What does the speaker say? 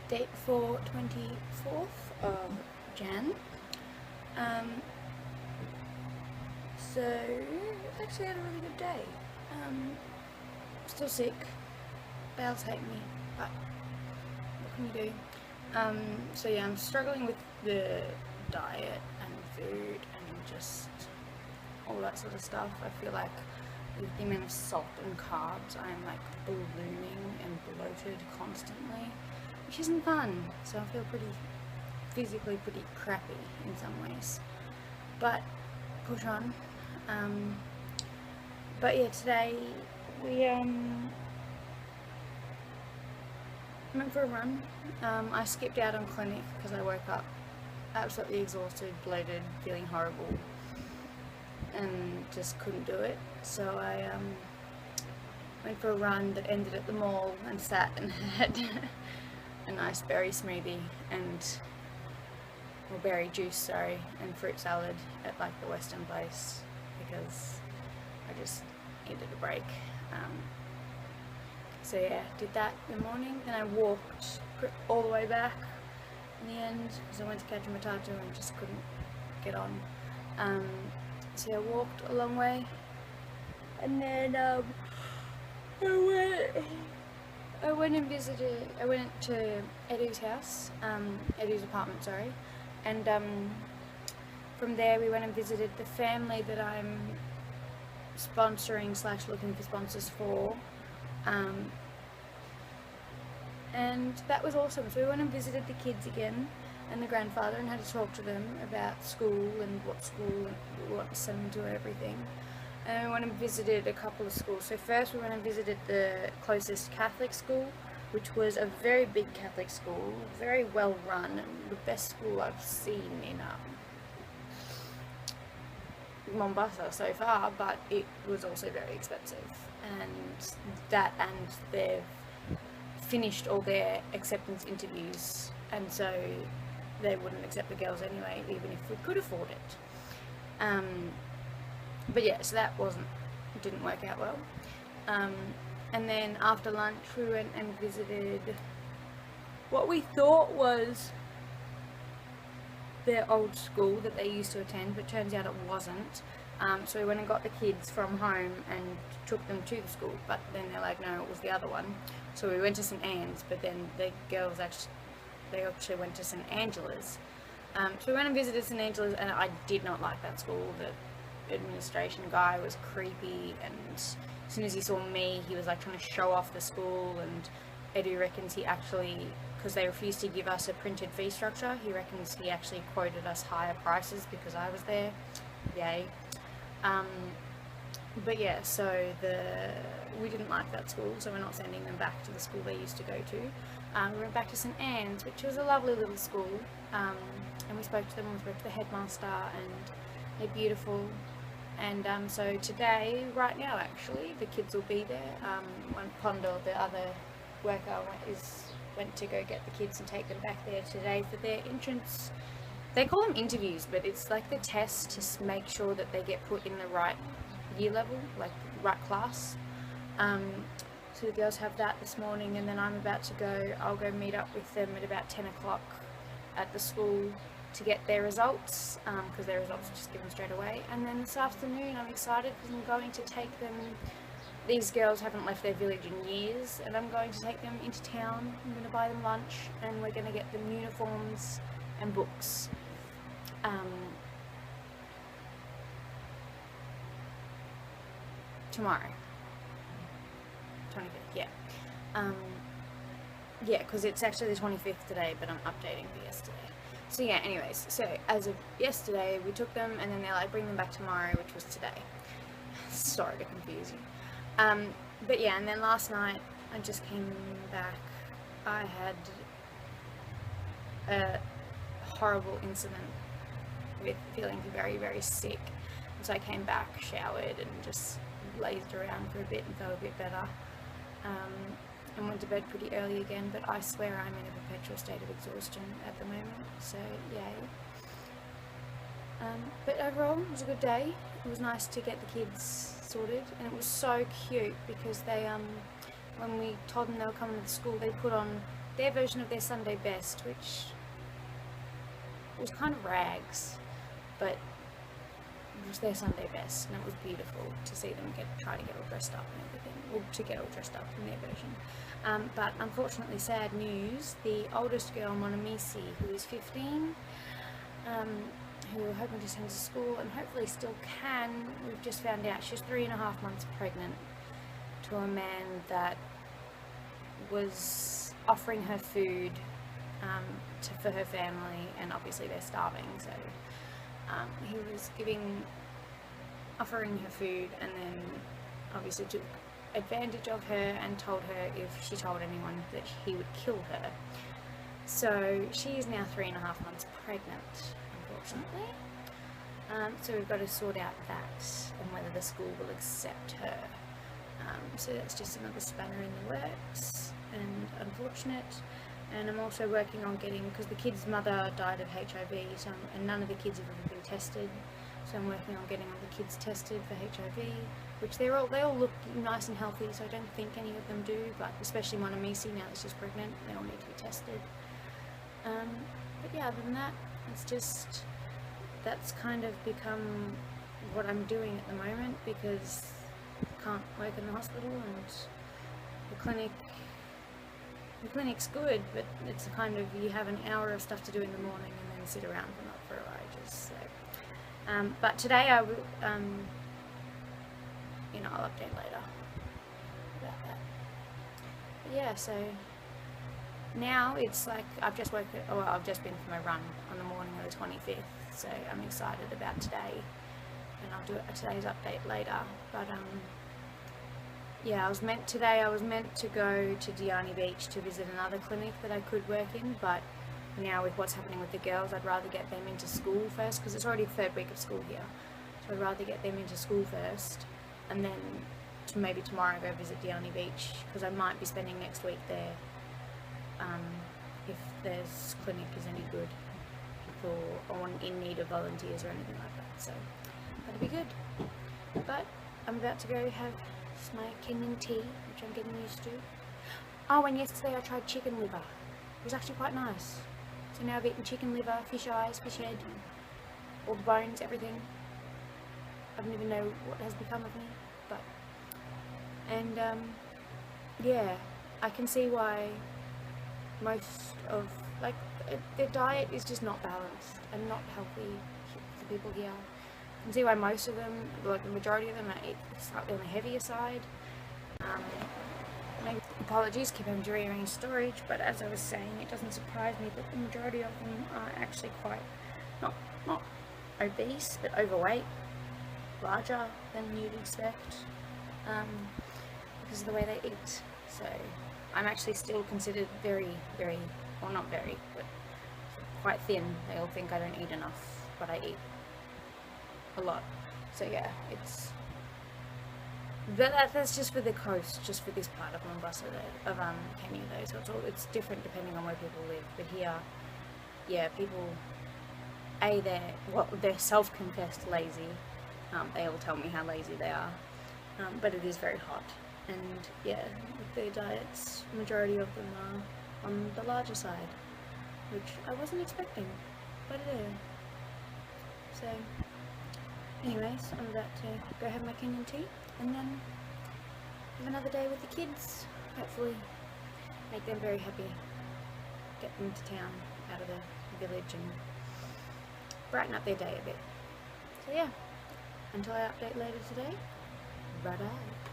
date for 24th of Jan. So actually had a really good day. Still sick. Bowels hate me, but what can you do? So yeah, I'm struggling with the diet and food and just all that sort of stuff. I feel like with the amount of salt and carbs, I'm like ballooning and bloated constantly, which isn't fun. So I feel physically pretty crappy in some ways, but push on. But yeah, today we went for a run. I skipped out on clinic because I woke up absolutely exhausted, bloated, feeling horrible, and just couldn't do it. So I went for a run that ended at the mall and sat and had a nice berry smoothie or berry juice, sorry, and fruit salad at like the Western place because I just needed a break. So yeah, did that in the morning, then I walked all the way back in the end because I went to catch a matatu and just couldn't get on. So yeah, I walked a long way, and then I went to Edu's house, Edu's apartment, sorry, and from there we went and visited the family that I'm sponsoring / looking for sponsors for, and that was awesome. So we went and visited the kids again and the grandfather and had to talk to them about school and what school we want to send them to, everything. And we went and visited a couple of schools. So first we went and visited the closest Catholic school, which was a very big Catholic school, very well run, and the best school I've seen in Mombasa so far, but it was also very expensive. And they've finished all their acceptance interviews, and so they wouldn't accept the girls anyway, even if we could afford it. But yeah, so that didn't work out well. And then after lunch we went and visited what we thought was their old school that they used to attend, but turns out it wasn't. So we went and got the kids from home and took them to the school, but then they're like, no, it was the other one. So we went to St. Anne's, but then the girls actually went to St. Angela's. So we went and visited St. Angela's, and I did not like that school. The administration guy was creepy, and as soon as he saw me, he was like trying to show off the school, and Edu reckons he actually, because they refused to give us a printed fee structure, he reckons he actually quoted us higher prices because I was there. Yay. But yeah, so we didn't like that school, so we're not sending them back to the school they used to go to. We went back to St. Anne's, which was a lovely little school, and we spoke to them, we spoke to the headmaster, and they're beautiful. And so today, right now actually, the kids will be there. When Pondo, the other worker, went to go get the kids and take them back there today for their entrance. They call them interviews, but it's like the test to make sure that they get put in the right year level, like right class. So the girls have that this morning, and then I'll go meet up with them at about 10 o'clock at the school to get their results, because their results are just given straight away. And then this afternoon I'm excited because I'm going to take them. These girls haven't left their village in years, and I'm going to take them into town. I'm going to buy them lunch, and we're going to get them uniforms and books. Tomorrow. 25th, yeah. Yeah, because it's actually the 25th today, but I'm updating for yesterday. So yeah, anyways, so as of yesterday, we took them, and then they're like, bring them back tomorrow, which was today. Sorry to confuse you. But yeah, and then last night, I just came back. I had a horrible incident with feeling very, very sick. So I came back, showered, and just lazed around for a bit and felt a bit better. And went to bed pretty early again, but I swear I'm in a perpetual state of exhaustion at the moment, so yay. But overall, it was a good day. It was nice to get the kids sorted, and it was so cute because they when we told them they were coming to the school, they put on their version of their Sunday best, which was kind of rags, but it was their Sunday best, and it was beautiful to see them try to get all dressed up and everything, or to get all dressed up in their version. But unfortunately, sad news, the oldest girl, Monamisi, who is 15, who we're hoping to send to school and hopefully still can, we've just found out she's 3.5 months pregnant to a man that was offering her food for her family, and obviously they're starving, so he was offering her food, and then obviously took advantage of her and told her if she told anyone that he would kill her. So she is now 3.5 months pregnant, unfortunately. So we've got to sort out that and whether the school will accept her. So that's just another spanner in the works, and unfortunate. And I'm also working on getting, because the kid's mother died of HIV, and none of the kids have ever been tested, so I'm working on getting all the kids tested for HIV, which they all look nice and healthy, so I don't think any of them do, but especially Monamisi, now that she's pregnant, they all need to be tested. But yeah, other than that, that's kind of become what I'm doing at the moment, because I can't work in the hospital, and the clinic's good, but it's kind of, you have an hour of stuff to do in the morning and then sit around for ages. So, but today I will, I'll update later about that. But yeah, so now it's like I've just been for my run on the morning of the 25th, so I'm excited about today, and I'll do today's update later. But yeah, I was meant to go to Diani Beach to visit another clinic that I could work in, but now with what's happening with the girls, I'd rather get them into school first, because it's already the 3rd week of school here, so I'd rather get them into school first, and then maybe tomorrow go visit Diani Beach, because I might be spending next week there, if this clinic is any good or in need of volunteers or anything like that, so that'll be good. But I'm about to go have my Kenyan tea, which I'm getting used to. Oh, and yesterday I tried chicken liver. It was actually quite nice. So now I've eaten chicken liver, fish eyes, fish head, all the bones, everything. I don't even know what has become of me, but... And, yeah, I can see why most of, like, their diet is just not balanced and not healthy for people here. I can see why most of them, like the majority of them, are slightly on the heavier side. Maybe, apologies, keep on rearranging storage, but as I was saying, it doesn't surprise me that the majority of them are actually quite, not obese, but overweight, larger than you'd expect, because of the way they eat. So I'm actually still considered very, very, well, not very, but quite thin. They all think I don't eat enough, but I eat a lot. So yeah, that's just for the coast, just for this part of Mombasa, of Kenya though, so it's different depending on where people live. But here, yeah, people, they're self-confessed lazy. They all tell me how lazy they are, but it is very hot, and yeah, their diets, majority of them are on the larger side, which I wasn't expecting, but it is. So anyways, I'm about to go have my Kenyan tea and then have another day with the kids. Hopefully make them very happy, get them to town, out of the village, and brighten up their day a bit. So yeah, until I update later today, bye bye.